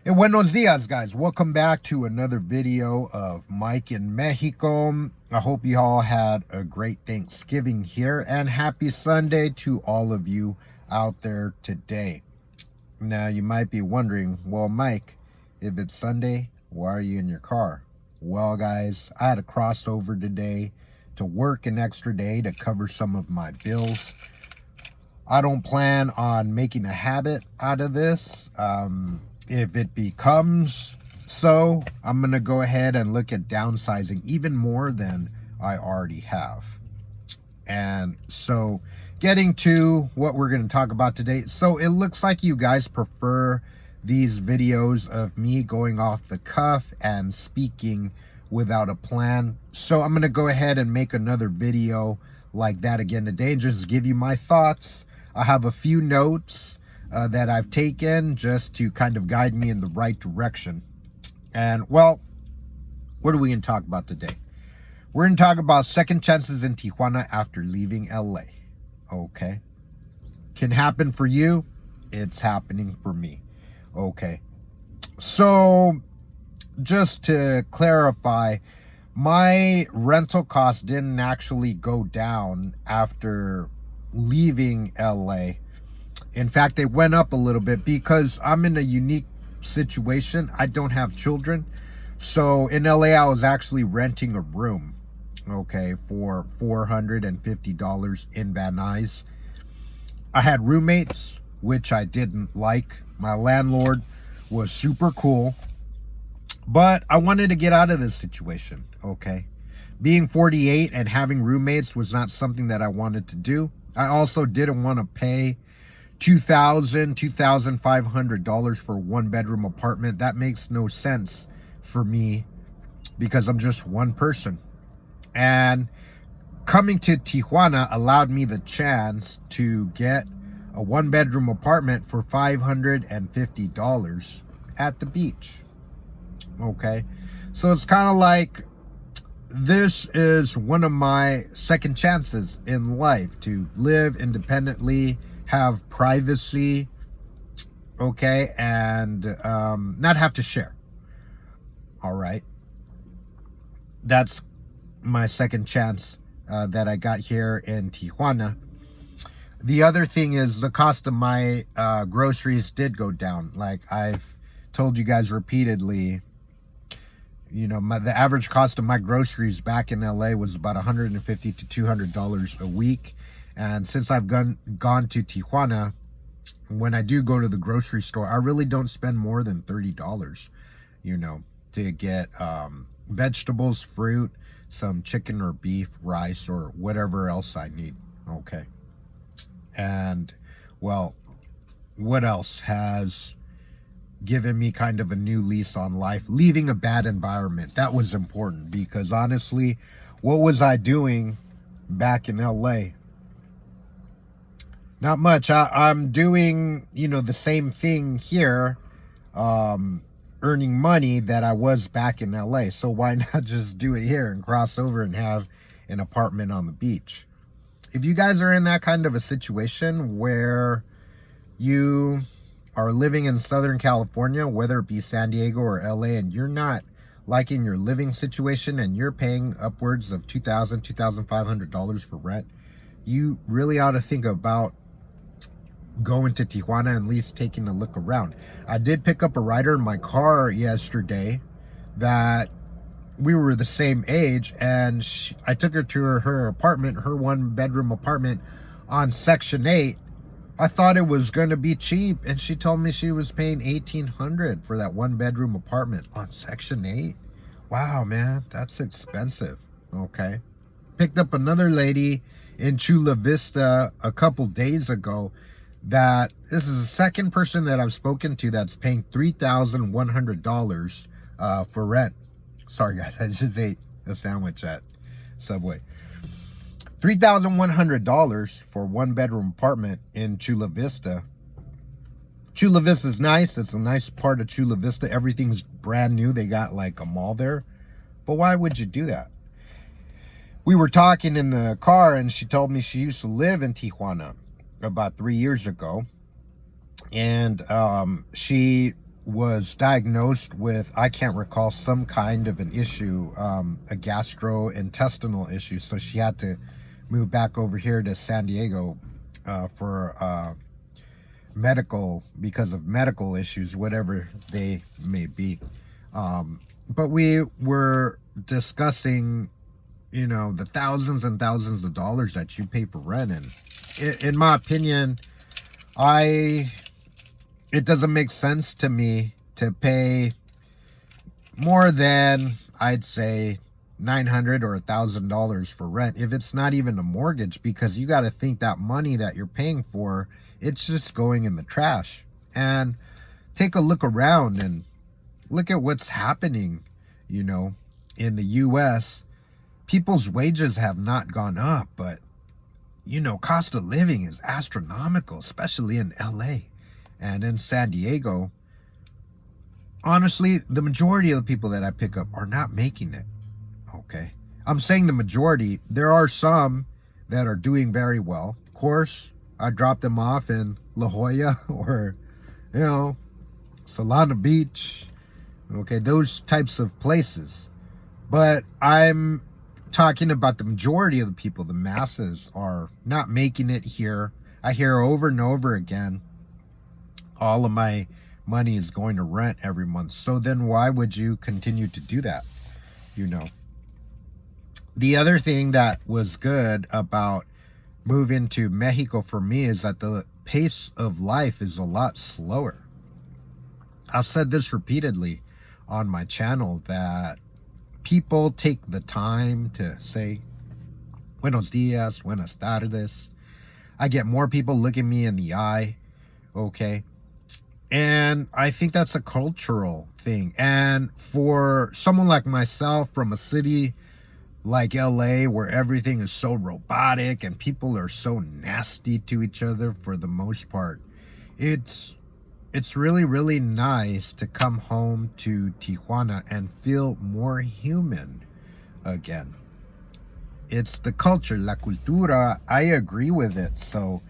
Hey, buenos dias, guys. Welcome back to another video of Mike in Mexico. I hope you all had a great Thanksgiving here, and happy Sunday to all of you out there today. Now, you might be wondering, well, Mike, if it's Sunday, why are you in your car? Well, guys, I had a crossover today to work an extra day to cover some of my bills. I don't plan on making a habit out of this. If it becomes so, I'm going to go ahead and look at downsizing even more than I already have. And so getting to what we're going to talk about today. So it looks like you guys prefer these videos of me going off the cuff and speaking without a plan. So I'm going to go ahead and make another video like that again today and just give you my thoughts. I have a few notes that I've taken just to kind of guide me in the right direction. And well, what are we going to talk about today? We're going to talk about second chances in Tijuana after leaving LA. Okay. Can happen for you. It's happening for me. Okay. So just to clarify, my rental costs didn't actually go down after leaving LA. In fact, they went up a little bit because I'm in a unique situation. I don't have children. So in LA, I was actually renting a room, okay, for $450 in Van Nuys. I had roommates, which I didn't like. My landlord was super cool, but I wanted to get out of this situation, okay? Being 48 and having roommates was not something that I wanted to do. I also didn't want to pay $2,500 for a one-bedroom apartment. That makes no sense for me because I'm just one person. And coming to Tijuana allowed me the chance to get a one-bedroom apartment for $550 at the beach. Okay, so it's kind of like this is one of my second chances in life to live independently, have privacy, okay, and not have to share. All right, that's my second chance that I got here in Tijuana. The other thing is the cost of my groceries did go down. Like I've told you guys repeatedly, you know, the average cost of my groceries back in LA was about $150 to $200 a week. And since I've gone to Tijuana, when I do go to the grocery store, I really don't spend more than $30, you know, to get vegetables, fruit, some chicken or beef, rice, or whatever else I need. Okay. And well, what else has given me kind of a new lease on life? Leaving a bad environment. That was important because honestly, what was I doing back in LA? Not much. I'm doing, you know, the same thing here, earning money that I was back in LA. So why not just do it here and cross over and have an apartment on the beach? If you guys are in that kind of a situation where you are living in Southern California, whether it be San Diego or LA, and you're not liking your living situation and you're paying upwards of $2,000, $2,500 for rent, you really ought to think about going to Tijuana and at least taking a look around. I did pick up a rider in my car yesterday that we were the same age, and I took her to her apartment, her one-bedroom apartment on Section 8. I thought it was going to be cheap, and she told me she was paying $1,800 for that one-bedroom apartment on Section 8. Wow, man, that's expensive. Okay. Picked up another lady in Chula Vista a couple days ago that this is the second person that I've spoken to that's paying $3,100 for rent. Sorry, guys, I just ate a sandwich at Subway. $3,100 for one-bedroom apartment in Chula Vista. Chula Vista is nice. It's a nice part of Chula Vista. Everything's brand new. They got like a mall there. But why would you do that? We were talking in the car, and she told me she used to live in Tijuana about 3 years ago. And she was diagnosed with, I can't recall, some kind of an issue, a gastrointestinal issue. So she had to move back over here to San Diego for because of medical issues, whatever they may be. But we were discussing, the thousands and thousands of dollars that you pay for rent. And in my opinion, it doesn't make sense to me to pay more than, I'd say, $900 or $1,000 for rent if it's not even a mortgage, because you got to think that money that you're paying for, it's just going in the trash. And take a look around and look at what's happening, in the US. People's wages have not gone up, but cost of living is astronomical, especially in LA and in San Diego. Honestly, the majority of the people that I pick up are not making it. Okay, I'm saying the majority. There are some that are doing very well. Of course, I dropped them off in La Jolla or, Solana Beach. Okay, those types of places. But I'm talking about the majority of the people. The masses are not making it here. I hear over and over again, all of my money is going to rent every month. So then why would you continue to do that? The other thing that was good about moving to Mexico for me is that the pace of life is a lot slower. I've said this repeatedly on my channel, that people take the time to say buenos dias, buenas tardes. I get more people looking me in the eye. Okay. And I think that's a cultural thing. And for someone like myself from a city like LA, where everything is so robotic and people are so nasty to each other for the most part, it's really, really nice to come home to Tijuana and feel more human again. It's the culture, la cultura. I agree with it, so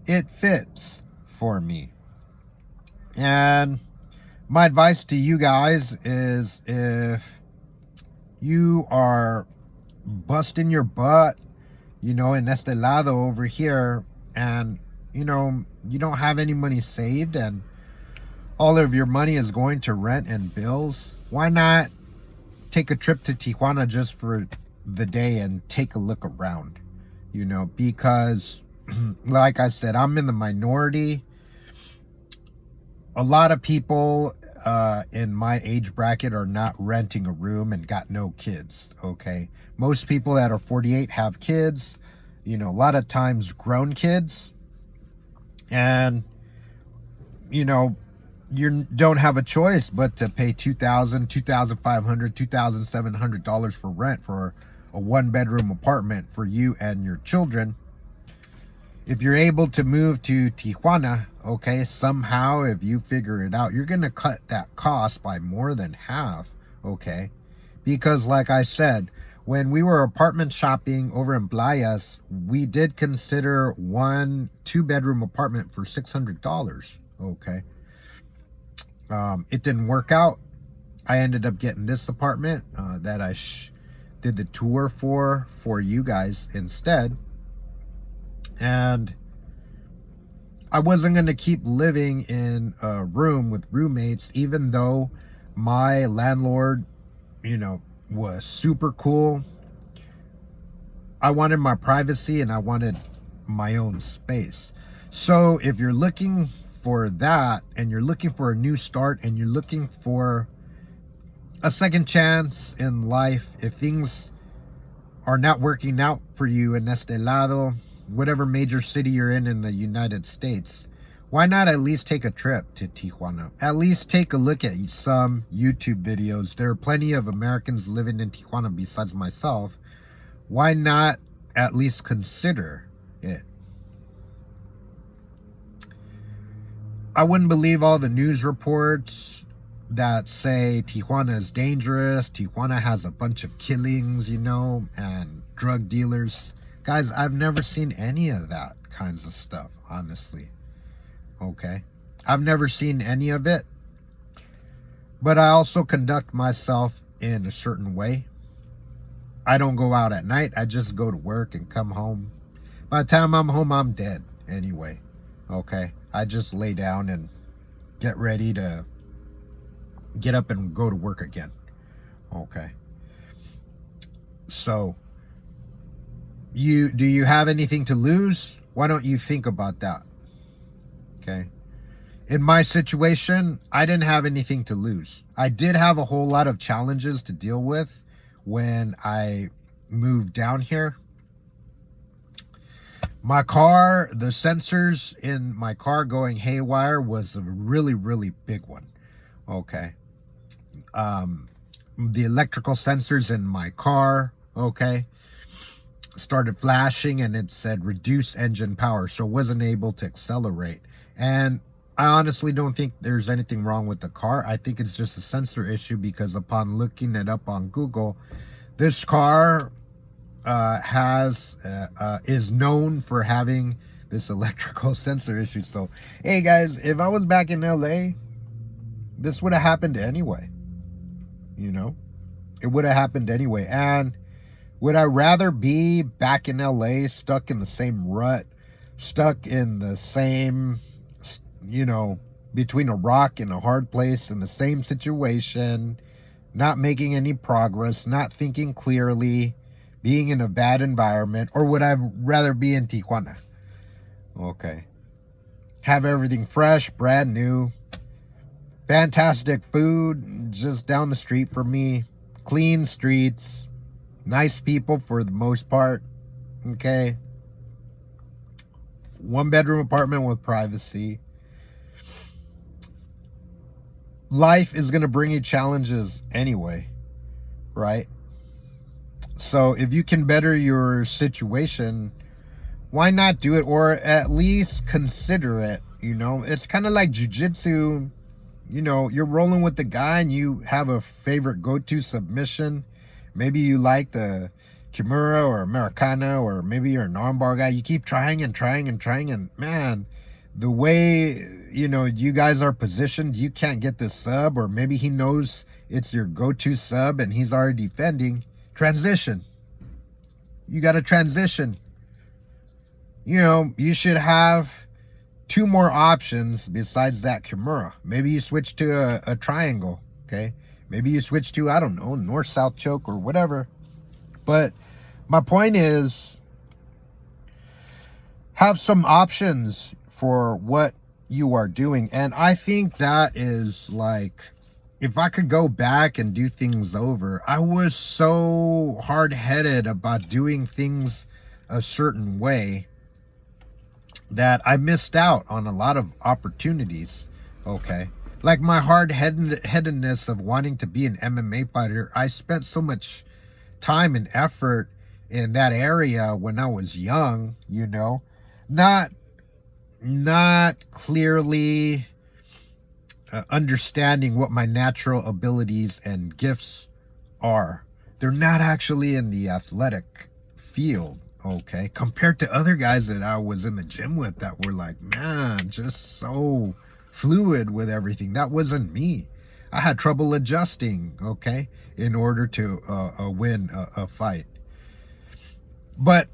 it fits for me. And my advice to you guys is, if you are busting your butt, in este lado over here, and you don't have any money saved, and all of your money is going to rent and bills, why not take a trip to Tijuana just for the day and take a look around? Because like I said, I'm in the minority. A lot of people in my age bracket are not renting a room and got no kids. Okay, most people that are 48 have kids, a lot of times grown kids, and you don't have a choice but to pay $2,000, $2,500, $2,700 for rent for a one-bedroom apartment for you and your children. If you're able to move to Tijuana, okay, somehow, if you figure it out, you're going to cut that cost by more than half, okay? Because like I said, when we were apartment shopping over in Playas, we did consider one 2-bedroom apartment for $600, okay? It didn't work out. I ended up getting this apartment that I did the tour for you guys instead. And I wasn't going to keep living in a room with roommates, even though my landlord, was super cool. I wanted my privacy and I wanted my own space. So if you're looking for that, and you're looking for a new start, and you're looking for a second chance in life, if things are not working out for you in este lado, whatever major city you're in the United States, why not at least take a trip to Tijuana? At least take a look at some YouTube videos. There are plenty of Americans living in Tijuana besides myself. Why not at least consider it? I wouldn't believe all the news reports that say Tijuana is dangerous, Tijuana has a bunch of killings, and drug dealers. Guys, I've never seen any of that kinds of stuff, honestly. Okay? I've never seen any of it. But I also conduct myself in a certain way. I don't go out at night. I just go to work and come home. By the time I'm home, I'm dead anyway. Okay. I just lay down and get ready to get up and go to work again. Okay. So, do you have anything to lose? Why don't you think about that? Okay. In my situation, I didn't have anything to lose. I did have a whole lot of challenges to deal with when I moved down here. My car, the sensors in my car going haywire was a really, really big one. Okay. The electrical sensors in my car, okay, started flashing and it said reduce engine power, so it wasn't able to accelerate. And I honestly don't think there's anything wrong with the car. I think it's just a sensor issue, because upon looking it up on Google, this car is known for having this electrical sensor issue. So, hey guys, if I was back in LA, this would have happened anyway. You know, it would have happened anyway. And would I rather be back in LA, stuck in the same rut, stuck in the same, you know, between a rock and a hard place, in the same situation, not making any progress, not thinking clearly, being in a bad environment? Or would I rather be in Tijuana? Okay. Have everything fresh, brand new, fantastic food just down the street from me, clean streets, nice people for the most part, okay? 1-bedroom apartment with privacy. Life is going to bring you challenges anyway, right? So if you can better your situation, why not do it? Or at least consider it, you know? It's kind of like jiu-jitsu. You know, you're rolling with the guy and you have a favorite go-to submission. Maybe you like the Kimura or Americana, or maybe you're an armbar guy. You keep trying and trying and trying, and man, the way, you know, you guys are positioned, you can't get this sub, or maybe he knows it's your go-to sub and he's already defending. Transition. You got to transition. You know, you should have 2 more options besides that Kimura. Maybe you switch to a triangle, okay? Maybe you switch to, I don't know, north-south choke or whatever. But my point is, have some options for what you are doing. And I think that is like, if I could go back and do things over, I was so hard-headed about doing things a certain way that I missed out on a lot of opportunities, okay? Like my hard-headedness of wanting to be an MMA fighter, I spent so much time and effort in that area when I was young, you know, not clearly understanding what my natural abilities and gifts are. They're not actually in the athletic field, okay, compared to other guys that I was in the gym with that were like, man, just so fluid with everything. That wasn't me. I had trouble adjusting, okay, in order to win a fight. But,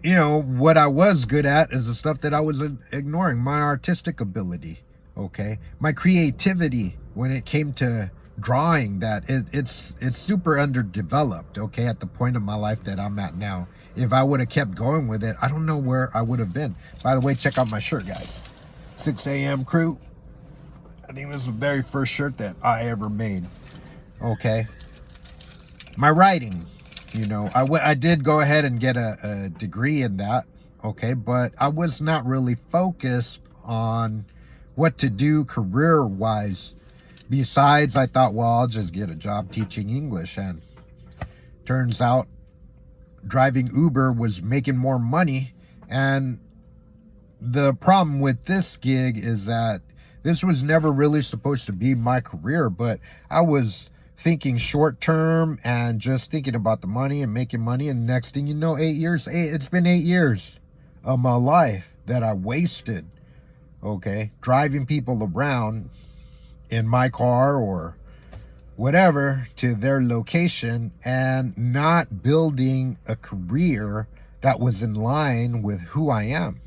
you know, what I was good at is the stuff that I was ignoring. My artistic ability, okay, my creativity when it came to drawing, that it's super underdeveloped, okay, at the point of my life that I'm at now. If I would have kept going with it, I don't know where I would have been. By the way, check out my shirt, guys. 6 a.m. crew. I think this is the very first shirt that I ever made, okay. My writing, you know, I did go ahead and get a degree in that, okay, but I was not really focused on what to do career-wise. Besides, I thought, well, I'll just get a job teaching English, and turns out driving Uber was making more money. And the problem with this gig is that this was never really supposed to be my career, but I was thinking short term and just thinking about the money and making money. And next thing you know, it's been 8 years of my life that I wasted, okay, driving people around in my car or whatever to their location and not building a career that was in line with who I am.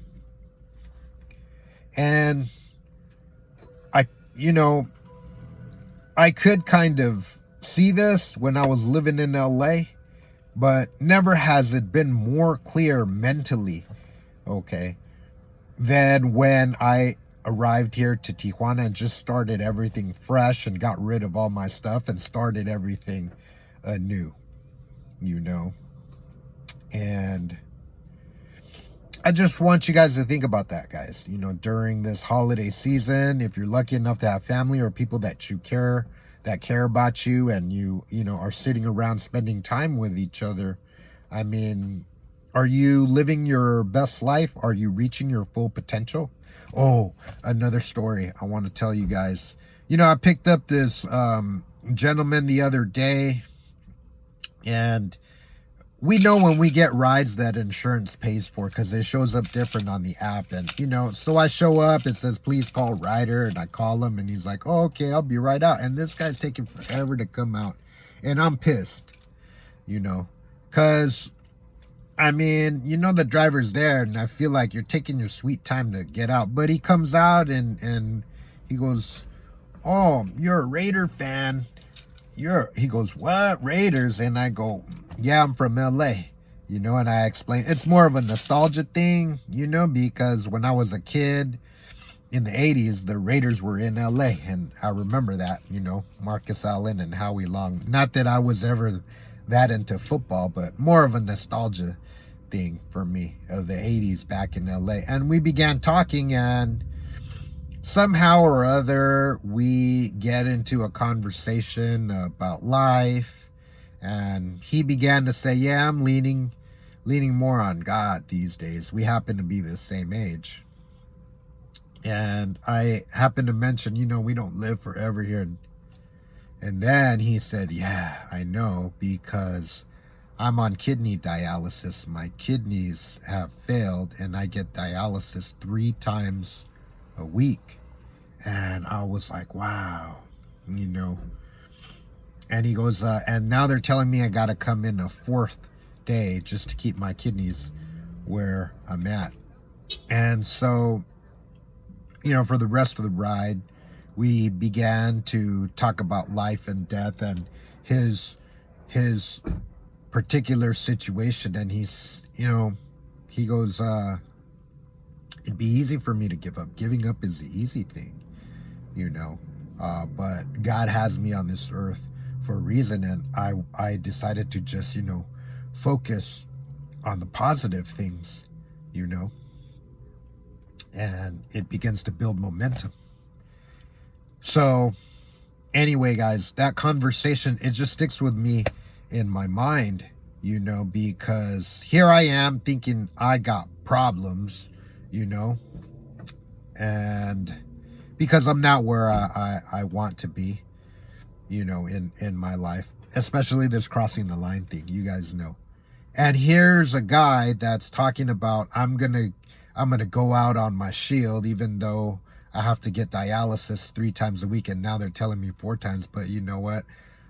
And I, you know, I could kind of see this when I was living in LA, but never has it been more clear mentally, okay, than when I arrived here to Tijuana and just started everything fresh and got rid of all my stuff and started everything anew, you know. And I just want you guys to think about that, guys. You know, during this holiday season, if you're lucky enough to have family or people that you care, that care about you, and you know, are sitting around spending time with each other, I mean, are you living your best life? Are you reaching your full potential? Oh, another story I want to tell you guys. You know, I picked up this gentleman the other day, and we know when we get rides that insurance pays for because it shows up different on the app. And, you know, so I show up, it says, please call Ryder. And I call him and he's like, oh, okay, I'll be right out. And this guy's taking forever to come out. And I'm pissed, you know, because, I mean, you know, the driver's there and I feel like you're taking your sweet time to get out. But he comes out and he goes, oh, you're a Raider fan. He goes, what, Raiders? And I go, yeah, I'm from LA, you know. And I explain it's more of a nostalgia thing, you know, because when I was a kid in the 80s, the Raiders were in LA, and I remember that, you know, Marcus Allen and Howie Long. Not that I was ever that into football, but more of a nostalgia thing for me of the 80s back in LA. And we began talking, and somehow or other we get into a conversation about life. And he began to say, yeah, I'm leaning more on God these days. We happen to be the same age. And I happened to mention, you know, we don't live forever here. And then he said, yeah, I know, because I'm on kidney dialysis. My kidneys have failed and I get dialysis 3 times a week. And I was like, wow, you know. And he goes, and now they're telling me I got to come in a 4th day just to keep my kidneys where I'm at. And so, you know, for the rest of the ride, we began to talk about life and death and his particular situation. And he's, you know, he goes, it'd be easy for me to give up. Giving up is the easy thing, you know, but God has me on this earth for a reason, and I decided to just, you know, focus on the positive things, you know, and it begins to build momentum. So anyway, guys, that conversation, it just sticks with me in my mind, you know, because here I am thinking I got problems, you know, and because I'm not where I want to be, you know, in my life, especially this crossing the line thing, you guys know. And here's a guy that's talking about, I'm gonna go out on my shield, even though I have to get dialysis 3 times a week, and now they're telling me 4 times. But you know what?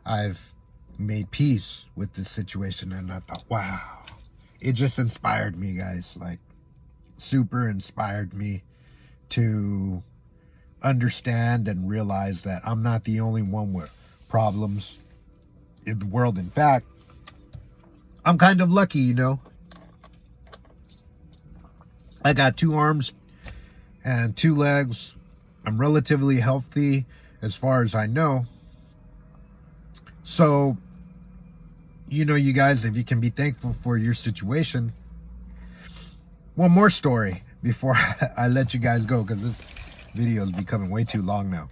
I've made peace with this situation, and I thought, wow, it just inspired me, guys, like super inspired me to understand and realize that I'm not the only one with problems in the world. In fact, I'm kind of lucky, you know. I got 2 arms and 2 legs. I'm relatively healthy as far as I know. So, you know, you guys, if you can be thankful for your situation. One more story before I let you guys go, because this video is becoming way too long now.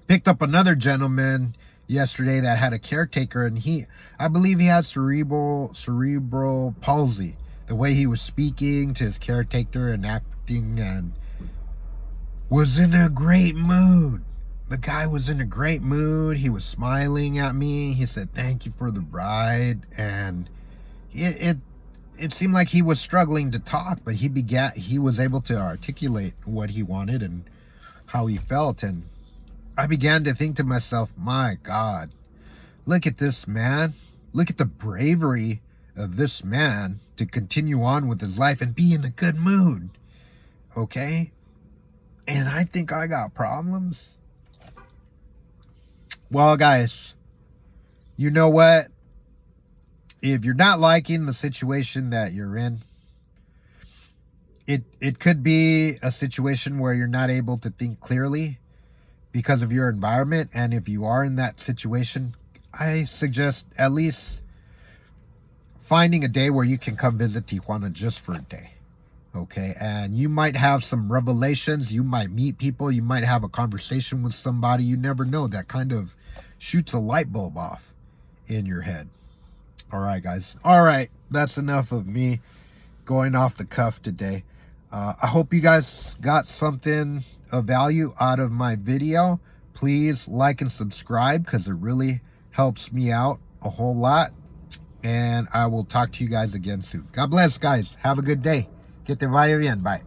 Picked up another gentleman yesterday that had a caretaker, and I believe he had cerebral palsy. The way he was speaking to his caretaker and acting, and was in a great mood. The guy was in a great mood. He was smiling at me. He said, thank you for the ride. And it seemed like he was struggling to talk, but he was able to articulate what he wanted and how he felt. And I began to think to myself, my God, look at this man. Look at the bravery of this man to continue on with his life and be in a good mood. Okay? And I think I got problems. Well, guys, you know what? If you're not liking the situation that you're in, it could be a situation where you're not able to think clearly because of your environment. And if you are in that situation, I suggest at least finding a day where you can come visit Tijuana just for a day. Okay, and you might have some revelations. You might meet people. You might have a conversation with somebody. You never know. That kind of shoots a light bulb off in your head. All right, guys. All right, that's enough of me going off the cuff today. I hope you guys got something of value out of my video. Please like and subscribe because it really helps me out a whole lot. And I will talk to you guys again soon. God bless, guys. Have a good day. Que te vaya bien. Bye.